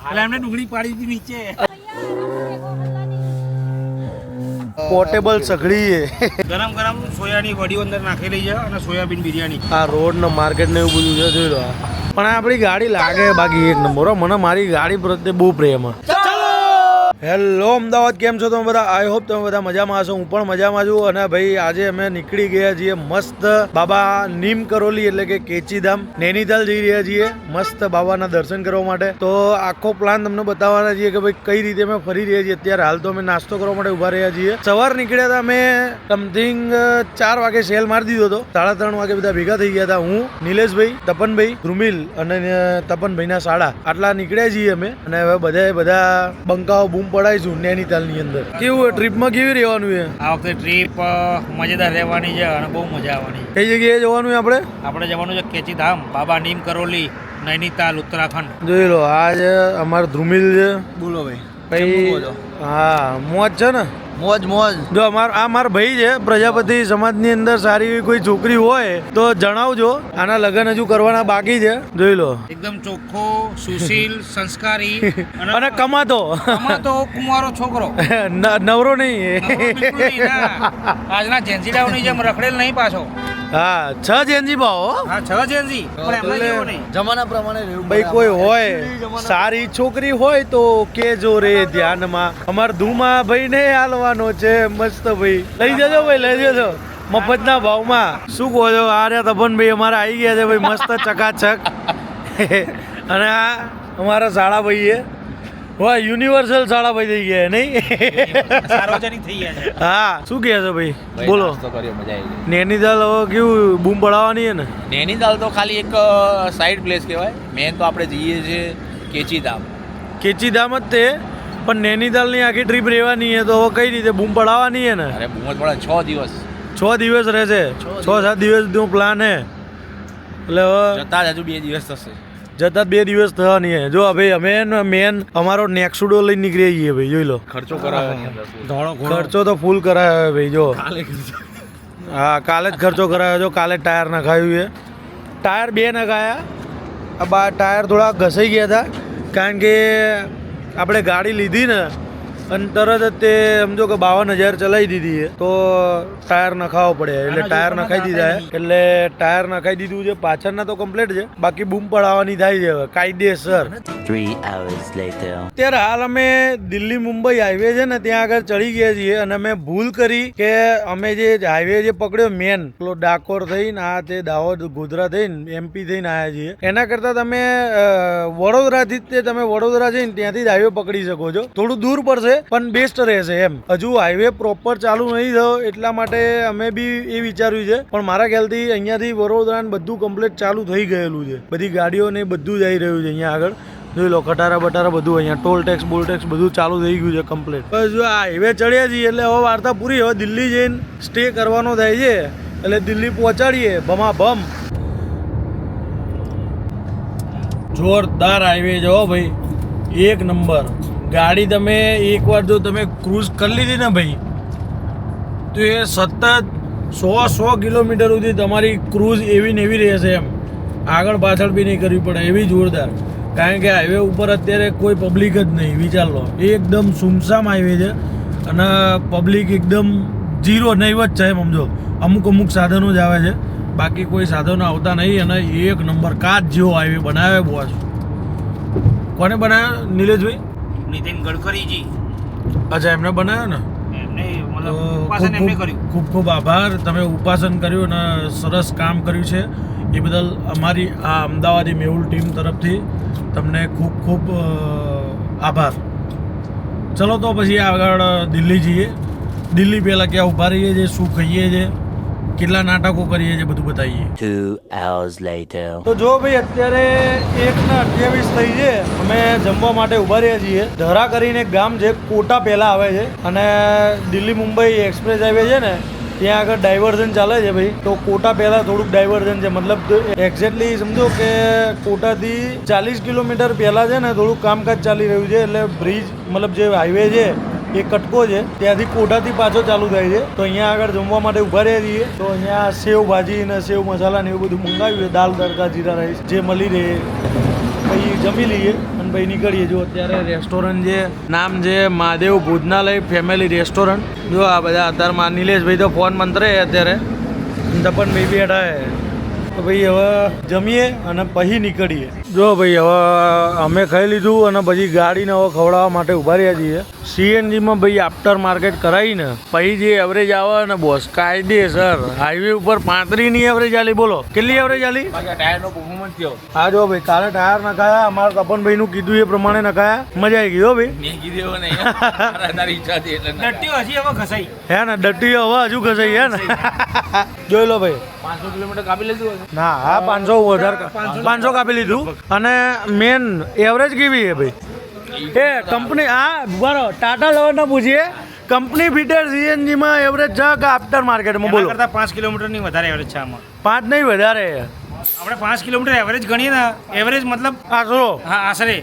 એટલે એમને ડુંગળી પાડી હતી નીચે. પોર્ટેબલ સઘડી ગરમ ગરમ સોયાની વડીઓ અંદર નાખેલી છે અને સોયાબીન બિરયાની. આ રોડ ને માર્કેટ ને એવું બધું છે, જોઈ લો. પણ આપણી ગાડી લાગે બાકી એક નંબર હો. મને મારી ગાડી પ્રત્યે બહુ પ્રેમ. હેલો અમદાવાદ, કેમ છો તમે બધા? આઈ હોપ તમે બધા મજામાં હશો. હું પણ મજામાં છું. અને ભાઈ આજે અમે નીકળી ગયા છીએ મસ્ત બાબા નીમ કરોલી એટલે કે કેચીધામ નૈનીતાલ જઈ રહ્યા છીએ મસ્ત બાબાના દર્શન કરવા માટે. તો આખો પ્લાન તમને બતાવવાના છીએ કે ભાઈ કઈ રીતે અમે ફરી રહ્યા છીએ. અત્યારે હાલ તો અમે નાસ્તો કરવા માટે ઉભા રહ્યા છીએ. સવાર નીકળ્યા હતા અમે સમથિંગ 4 વાગે સેલ મારી દીધો હતો. 3:30 વાગે બધા ભેગા થઈ ગયા હતા. હું, નિલેશભાઈ, તપનભાઈ, ધ્રુમિલ અને તપનભાઈના સાડા આટલા નીકળ્યા છીએ અમે. અને હવે બધા બંકાઓ બૂમ પડાઈશું નૈનીતાલની અંદર. કેવું ટ્રીપમાં કેવી રહેવાનું છે? આ વખતે ટ્રીપ મજેદાર રહેવાની છે અને બહુ મજા આવવાની. કઈ જગ્યાએ જવાનું છે આપણે જવાનું છે કેચીધામ બાબા નીમ કરોલી નૈનીતાલ ઉત્તરાખંડ. જોઈ લો. આ છે અમારો ધ્રુમિલ છે. બોલો ભાઈ. ભાઈ હા મોજ છે ને? મોજ મોજ. જો આ મારા ભાઈ છે. પ્રજાપતિ સમાજની અંદર સારી એવી કોઈ છોકરી હોય તો જણાવજો. આના લગ્ન હજુ કરવાના બાકી છે. જોઈ લો. એકદમ ચોખ્ખો, સુશીલ, સંસ્કારી અને કમાતો કુંવારો છોકરો. નવરો નહીં. બિલકુલ નહીં, ના. આજના જેન્સીડાઓની જેમ રખડેલ નહીં પાછો. હા 6 જેનજી ભાવ. હા 6 જેન્સી પણ એમને જેવો નહીં. જમાના પ્રમાણે રહેવું. ભાઈ કોઈ હોય સારી છોકરી હોય તો કેજો રે ધ્યાનમાં. અમાર ધુમા ભાઈ ને હાલવાનો છે મસ્ત ભાઈ. લઈ જજો ભાઈ, લઈ જજો મફતના ભાવમાં. શું કહો છો? આ રહ્યા તપન ભાઈ અમારા આવી ગયા છે ભાઈ મસ્ત ચકાચક. અને આ અમારા શાળા ભાઈ છે. વાહ, યુનિવર્સલ શાળા ભાઈ થઈ ગયા નહીં? સાર્વજનિક થઈ ગયા છે. હા શું કહે છે ભાઈ? બોલો. મજા આવી. નૈનીતાલ હવે કેવું બૂમ પડાવવાની છે ને? નૈનીતાલ તો ખાલી એક સાઈડ પ્લેસ કહેવાય. મેન તો આપણે જઈએ છીએ કેચીધામ. કેચીધામ જ તે, પણ નૈનીતાલની આખી ટ્રીપ રહેવાની છે તો હવે કઈ રીતે બૂમ પડાવવાની છે ને? અરે બૂમ જ પડે. 6 દિવસ. 6 દિવસ રહેશે. 6-7 દિવસનો પ્લાન હે. એટલે હવે જતા જ હજુ 2 દિવસ થશે. જતા 2 દિવસ થવાની હે. જો ભાઈ અમે મેન અમારો નેક્સુડો લઈને નીકળી જઈએ ભાઈ. જોઈ લો. ખર્ચો કરાવ્યો. ખર્ચો તો ફૂલ કરાયો ભાઈ. જો હા કાલે જ ખર્ચો કરાયો. જો કાલે ટાયર નખાયું છે. ટાયર 2 નખાયા. આ ટાયર થોડા ઘસાઈ ગયા હતા કારણ કે આપણે ગાડી લીધી ને અને તરત જ તે સમજો કે 52,000 ચલાવી દીધી છે તો ટાયર નખાવો પડે. એટલે ટાયર નખાઈ દીધા છે. એટલે ટાયર નખાઈ દીધું છે. પાછળના તો કમ્પ્લીટ છે, બાકી બૂમ પડાવવાની થાય છે હવે કાયદેસર. 3 hours later. અત્યારે હાલ અમે દિલ્હી મુંબઈ હાઈવે છે ને ત્યાં આગળ ચડી ગયા છીએ. અને અમે ભૂલ કરી કે અમે જે હાઈવે જે પકડ્યો મેન પેલો ડાકોર થઈને આ તે દાહોદ ગોધરા થઈને MP થઈને આવ્યા છીએ. એના કરતાં તમે વડોદરાથી જ તમે વડોદરા જઈને ત્યાંથી જ હાઈવે પકડી શકો છો. થોડું દૂર પડશે પણ બેસ્ટ રહેશે એમ. હજુ હાઈવે પ્રોપર ચાલુ નહીં થયો એટલા માટે અમે બી એ વિચાર્યું છે. પણ મારા ખ્યાલથી અહીંયાથી વડોદરા બધું કમ્પ્લીટ ચાલુ થઈ ગયેલું છે. બધી ગાડીઓ ને બધું જ આવી રહ્યું છે અહીંયા આગળ. જોઈ લો. ખટારા બટારા બધું અહીંયા ટોલ ટેક્સ બોલ ટેક્સ બધું ચાલુ થઈ ગયું છે કમ્પ્લીટ. બસ જો આ હાઈવે ચડ્યા છીએ એટલે હવે વાર્તા પૂરી. હવે દિલ્હી જઈને સ્ટે કરવાનો થાય છે એટલે દિલ્હી પહોંચાડીએ ભમા ભમ. જોરદાર હાઈવે જો ભાઈ, એક નંબર. ગાડી તમે એકવાર જો તમે ક્રૂઝ કરી લીધી ને ભાઈ તો એ સતત 100 કિલોમીટર સુધી તમારી ક્રૂઝ એવી ને એવી રહેશે એમ. આગળ પાછળ બી નહીં કરવી પડે એવી જોરદાર. કારણ કે હાઈવે ઉપર અત્યારે કોઈ પબ્લિક જ નહીં. વિચાર લો, એકદમ સુમસામ હાઈવે છે અને પબ્લિક એકદમ ઝીરો નહીવત છે એમ સમજો. અમુક સાધનો જ આવે છે, બાકી કોઈ સાધનો આવતા નહીં. અને એક નંબર કાચ જેવો હાઈવે બનાવે બોસ. કોને બનાવ્યો? નિલેશભાઈ? નીતિન ગડકરીજી. અચ્છા, એમને બનાવ્યો ને? એમને મતલબ ઉપાસન એમને કર્યું. ખૂબ આભાર. તમે ઉપાસન કર્યું અને સરસ કામ કર્યું છે એ બદલ અમારી આ અમદાવાદી મેહુલ ટીમ તરફથી તમને ખૂબ આભાર. ચલો તો પછી આગળ દિલ્હી જઈએ. દિલ્હી પહેલાં ક્યાં ઊભા રહીએ છીએ, શું ખાઈએ છીએ, કેટલા નાટકો કરીએ છીએ બધું બતાવીએ. 2 hours later. તો જો ભાઈ અત્યારે 1:28 થઈ છે. અમે જમવા માટે ઉભા રહ્યા છીએ. ધરા કરીને એક ગામ છે, કોટા પહેલા આવે છે. અને દિલ્હી મુંબઈ એક્સપ્રેસ હાઈવે છે ને ત્યાં આગળ ડાયવર્ઝન ચાલે છે ભાઈ. તો કોટા પહેલા થોડુંક ડાયવર્ઝન છે. મતલબ એક્ઝેક્ટલી સમજો કે કોટાથી 40 કિલોમીટર પહેલા છે ને થોડુંક કામકાજ ચાલી રહ્યું છે. એટલે બ્રિજ મતલબ જે હાઈવે છે એ કટકો છે ત્યાંથી કોટાથી પાછો ચાલુ થાય છે. તો અહીંયા આગળ જમવા માટે ઉભા રહ્યા છીએ. તો અહીંયા સેવ ભાજી ને સેવ મસાલા ને એવું બધું મંગાવ્યું છે. દાલ તડકા જીરા રાઈસ જે મળી રહે પછી જમી લઈએ અને ભાઈ નીકળીએ. જો અત્યારે રેસ્ટોરન્ટ છે, નામ છે મહાદેવ ભોજનાલય ફેમિલી રેસ્ટોરન્ટ. જો આ બધા અત્યારમાં નિલેશભાઈ તો ફોન મંત્રે અત્યારે, તપનભાઈ બેઠા હે. તો ભાઈ હવે જમીએ અને પછી નીકળીએ. જો ભાઈ હવે અમે ખાઈ લીધું અને પછી ગાડીને હવે ખવડાવવા માટે ઊભા રહ્યા છીએ. સીએનજીમાં ભાઈ આફ્ટર માર્કેટ કરાવીને પછી જે એવરેજ આવે ને બોસ કાયદેસર હાઈવે ઉપર 35ની એવરેજ આલી. બોલો કેટલી એવરેજ આલી? ટાયરનો પરફોર્મન્સ કેવો? હા જો ભાઈ કાલે ટાયર નખાયા, અમારા તપનભાઈનું કીધું એ પ્રમાણે નખાયા. મજા આવી ગઈ હો ભાઈ. મેગી દેવો નહીં તારી ઈચ્છા હતી એટલે ડટ્ટીઓ હજી હવે ઘસાઈ હે ને ડટ્ટી હવે હજુ ઘસાઈ હે ને. જોઈ લો ભાઈ. 500 કિલોમીટર કાપી લીધું ના હા 500 વધારે 500 કાપી લીધું. અને મેન એવરેજ કેવી છે ભાઈ? એ કંપની હા બરો ટાટા લેવલના પૂછીએ, કંપની ફિટેડ સીએનજીમાં એવરેજ છે કે આફ્ટર માર્કેટમાં? બોલો. કરતા 5 કિલોમીટરની વધારે એવરેજ છે આમાં. 5 નહીં વધારે. આપણે 5 કિલોમીટર એવરેજ ગણીએ ને, એવરેજ મતલબ આશરો હા આશરે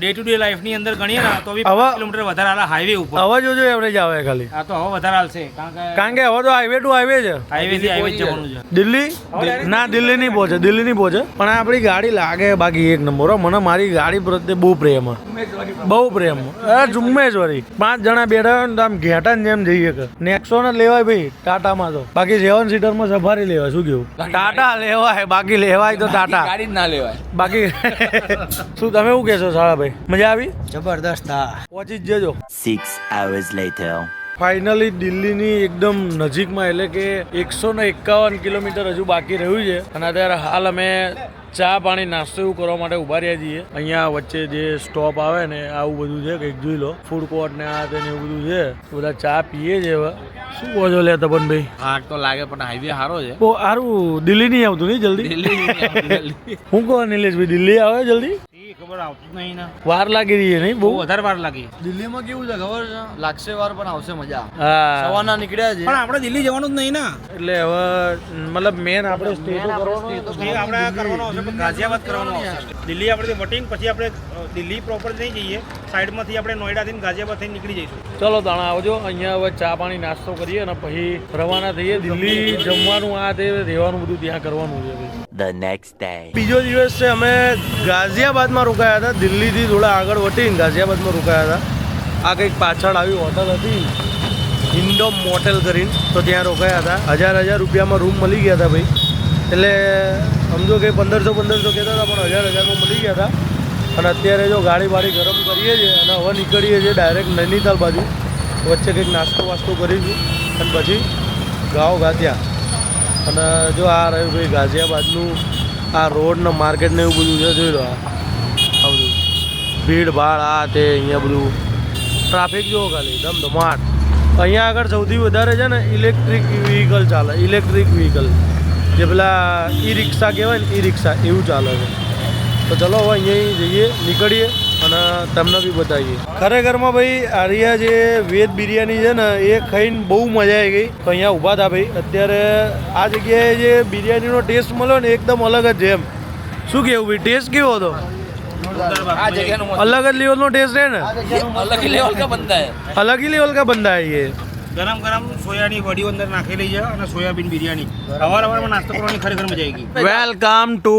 ડે ટુ ડે લાઈફની અંદર ગણીએ ને તો બી હવે 5 કિલોમીટર વધારે હાલે હાઈવે ઉપર. હવે જોજો એવરેજ આવે ખાલી. આ તો હવે વધારે હાલશે કારણ કે હવે તો હાઈવે ટુ હાઈવે છે. હાઈવે થી હાઈવે જવાનું છે. દિલ્હી ના દિલ્હી નહીં પહોંચે, દિલ્હી નહીં પહોંચે. પણ આપણી ગાડી લાગે બાકી એક નંબર હો. મને મારી ગાડી પ્રત્યે બહુ પ્રેમ, બહુ પ્રેમ. જુમ્મેશ્વરી 5 જણા બેઠા હોય ને તો આમ ઘેટાની જેમ જઈએ કે. નેક્સોન જ લેવાય ભાઈ ટાટામાં તો. બાકી 7 સીટરમાં સફારી લેવાય. શું કેવું? ટાટા લેવાય, બાકી લેવાય તો ટાટા. ગાડી જ ના લેવાય. બાકી શું તમે શું કહેશો સાળાભાઈ? મજા આવી? જબરદસ્ત. હા પહોંચી જ જજો. 6 hours later. ફાઇનલી દિલ્હીની એકદમ નજીકમાં, એટલે કે 151 કિલોમીટર હજુ બાકી રહ્યું છે. અને અત્યારે હાલ અમે ચા પાણી નાસ્તો એવું કરવા માટે ઊભા રહ્યા છીએ. અહીંયા વચ્ચે જે સ્ટોપ આવે ને આવું બધું છે, કંઈક જોઈ લો. ફૂડ કોર્ટ ને આ તેને એવું બધું છે. બધા ચા પીએ છે. હવે શું કહો છો લે તપનભાઈ? હાટ તો લાગે પણ હાઈવે સારો છે. બહુ સારું. દિલ્હી નહીં આવતું નહીં જલ્દી? હું કહો નિલેશભાઈ, દિલ્હી આવે જલ્દી? ખબર આવતું જ નહીં ને, વાર લાગી રહી છે નહીં? બહુ વધારે વાર લાગી. દિલ્હીમાં કેવું છે ખબર છે? લાગશે વાર પણ આવશે મજા. હા. સવારના નીકળ્યા છે. પણ આપણે દિલ્હી જવાનું જ નહીં ને. એટલે હવે મતલબ મેન આપણે સ્ટે તો કરવાનો. એ આપણે કરવાનો આવશે પણ ગાઝિયાબાદ કરવાનો આવશે. દિલ્હી આપણે વટિંગ પછી આપણે દિલ્હી પ્રોપર નહીં જઈએ, સાઈડમાંથી આપણે નોઈડાથી ગાઝિયાબાદ થઈને નીકળી જઈશું. ચલો તાણા આવજો. અહીંયા હવે ચા પાણી નાસ્તો કરીએ અને પછી રવાના થઈએ. દિલ્હી જમવાનું આ તે રહેવાનું બધું ત્યાં કરવાનું છે. The next day. બીજો દિવસ છે. અમે ગાઝિયાબાદમાં રોકાયા હતા. દિલ્હીથી થોડા આગળ વટીને ગાઝિયાબાદમાં રોકાયા હતા. આ કંઈક પાછળ આવી હોટલ હતી ઇન્ડોમ મોટેલ કરીને, તો ત્યાં રોકાયા હતા. 1000 રૂપિયામાં રૂમ મળી ગયા હતા ભાઈ. એટલે સમજો કે 1500 કહેતા હતા પણ 1000માં મળી ગયા હતા. અને અત્યારે જો ગાડી બાડી ગરમ કરીએ છીએ અને હવે નીકળીએ છીએ ડાયરેક્ટ નૈનીતાલ બાજુ. વચ્ચે કંઈક નાસ્તો વાસ્તો કરીશું અને પછી ગાંવ ગાત્યા. અને જો આ રહ્યું ભાઈ ગાઝિયાબાદનું આ રોડ ને માર્કેટ ને એવું બધું છે. જોઈ લો આ બધું ભીડ ભાડ આ તે. અહીંયા બધું ટ્રાફિક જુઓ ખાલી ધમધમાટ. અહીંયા આગળ સૌથી વધારે છે ને ઇલેક્ટ્રિક વ્હીકલ ચાલે. ઇલેક્ટ્રિક વ્હીકલ જે પેલા ઈ રિક્ષા કહેવાય ને, ઈ રિક્ષા એવું ચાલે છે. તો ચલો હવે અહીંયા જઈએ, નીકળીએ અને તમને બી બતાવીએ. ખરેખરમાં ભાઈ આરિયા જે વેજ બિરયાની છે ને એ ખાઈને બહુ મજા આવી ગઈ. તો અહીંયા ઊભા હતા ભાઈ. અત્યારે આ જગ્યાએ જે બિરયાનીનો ટેસ્ટ મળ્યો ને એકદમ અલગ જ છે એમ. શું કહેવું ભાઈ? ટેસ્ટ કેવો હતો? આ જગ્યાનો અલગ જ લેવલનો ટેસ્ટ છે ને. અલગ લેવલ કા બંદા હે. અલગ ही लेवल का बंदा है ये. ગરમ ગરમ સોયાની વડીઓ અંદર નાખેલી છે અને સોયાબીન બિરયાની. સવારમાં નાસ્તો કરવાની ખરેખર મજા આવી ગઈ. Welcome to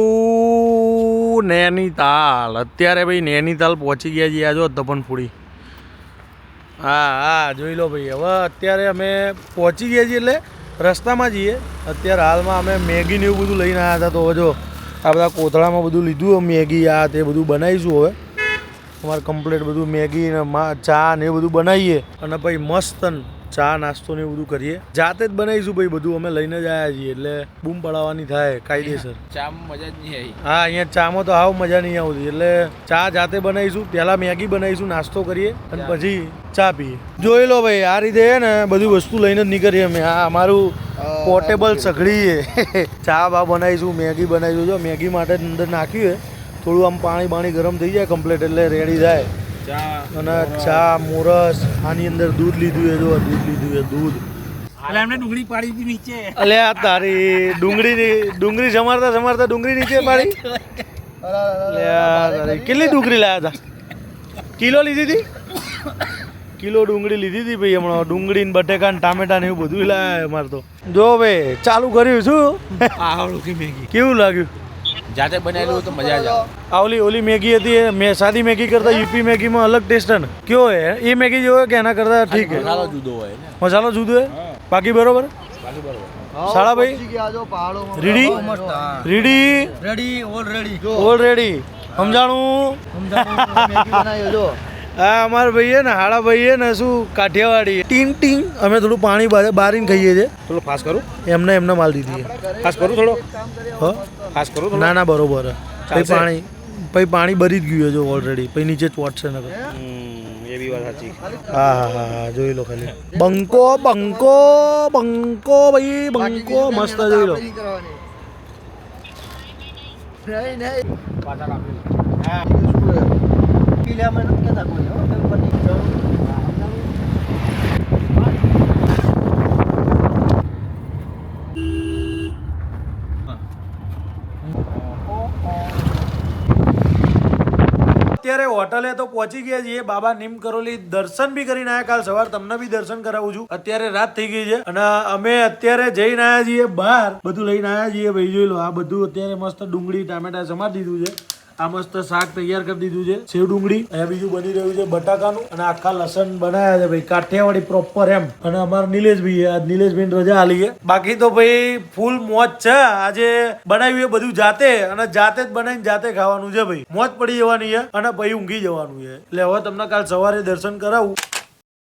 Nainital. અત્યારે ભાઈ નૈનીતાલ પહોંચી ગયા છીએ. આ જો તપનપુરી. હા હા જોઈ લો ભાઈ. હવે અત્યારે અમે પહોંચી ગયા છીએ એટલે રસ્તામાં જઈએ. અત્યારે હાલમાં અમે મેગી ને એવું બધું લઈને આવ્યા હતા. તો જો આ બધા કોથળામાં બધું લીધું. મેગી આ તે બધું બનાવીશું હવે. અમારે કમ્પ્લીટ બધું મેગી ને ચા ને એ બધું બનાવીએ અને પછી મસ્ત ચા નાસ્તો ને એવું બધું કરીએ. જાતે જ બનાવીશું ભાઈ બધું. અમે લઈને જ આવ્યા છીએ એટલે બૂમ પડાવવાની થાય કાયદેસર. ચા મજા જ નહીં આવી. હા અહીંયા ચામાં તો હાવ મજા નહીં આવતી. એટલે ચા જાતે બનાવીશું. પહેલાં મેગી બનાવીશું, નાસ્તો કરીએ અને પછી ચા પીએ. જોઈ લો ભાઈ આ રીતે ને બધી વસ્તુ લઈને જ નીકળીએ અમે. આ અમારું પોર્ટેબલ સઘડી છે. ચા બા બનાવીશું, મેગી બનાવીશું. જો મેગી માટે અંદર નાખ્યું છે થોડું આમ પાણી ગરમ થઈ જાય કમ્પ્લીટ એટલે રેડી થાય. અને ચા મોરસ આની અંદર દૂધ લીધું છે. જો દૂધ લીધું છે દૂધ. એટલે એમને ડુંગળી પાડી હતી નીચે. અલે આ તારી ડુંગળી સમારતા ડુંગળી નીચે પાડી. તારી કેટલી ડુંગળી લાયા હતા? કિલો લીધી હતી? કિલો ડુંગળી લીધી હતી ભાઈ હમણાં. ડુંગળી ને બટેકા ને ટામેટા ને એવું બધું લાયા અમારે તો. જો ભાઈ ચાલુ કર્યું શું? આવડું કે મેગી કેવું લાગ્યું? જાતે બનાવેલું હોય તો મજા જ આવે. આ ઓલી મેગી હતી એ સાદી મેગી કરતા યુપી મેગીમાં અલગ ટેસ્ટ है ना क्यों है ये मैगी जो है कि एना करता ठीक है મસાલો જુદો હોય ને. मसाला जुदो है बाकी बरोबर બાકી બરોબર. સાડા ભાઈ આજો પહાડોમાં રીડી રીડી રેડી ઓલરેડી જો ઓલરેડી સમજાણું મેગી બનાવી જો હા અમારા ભાઈ છે ને હાડા ભાઈ છે ને શું કાઠિયાવાડી ટીંગ ટીંગ અમે થોડું પાણી બારીને ખાઈએ છીએ થોડો ફાસ્ટ કરું એમને માલ દીધી ફાસ્ટ કરું થોડો હો ફાસ્ટ કરું ના ના બરોબર પછી પાણી ભરી જ ગયું છે જો ઓલરેડી પછી નીચે ચોટશે ને એ બી વાત સાચી હા જોઈ લો ખાલી બંકો બંકો બંકો ભાઈ બંકો મસ્ત જોઈ લો નહીં નહીં પાછા કાપી પીલા મને કેતા કોઈ હો અત્યારે હોટલે તો પહોંચી ગયા છીએ બાબા નીમ કરોલી દર્શન બી કરીને આવ્યા કાલ સવાર તમને બી દર્શન કરાવું છું અત્યારે રાત થઈ ગઈ છે અને અમે અત્યારે જઈને આવ્યા છીએ બહાર બધું લઈને આવ્યા છીએ ભાઈ જોઈ લો આ બધું અત્યારે મસ્ત ડુંગળી ટામેટા સમારી દીધું છે આ મસ્ત શાક તૈયાર કરી દીધું છે સેવ ડુંગળી અહીંયા બીજું બની રહ્યું છે બટાકાનું અને આખા લસણ બનાવ્યા છે ભાઈ કાઠિયાવાડી પ્રોપર એમ અને અમારા નિલેશભાઈ આજ નિલેશભાઈ રજા આલી છે બાકી તો ભાઈ ફૂલ મોજ છે આજે બનાવ્યું એ બધું જાતે અને જાતે જ બનાવીને જાતે ખાવાનું છે ભાઈ મોજ પડી જવાની છે અને પછી ઊંઘી જવાનું છે એટલે હવે તમને કાલ સવારે દર્શન કરાવું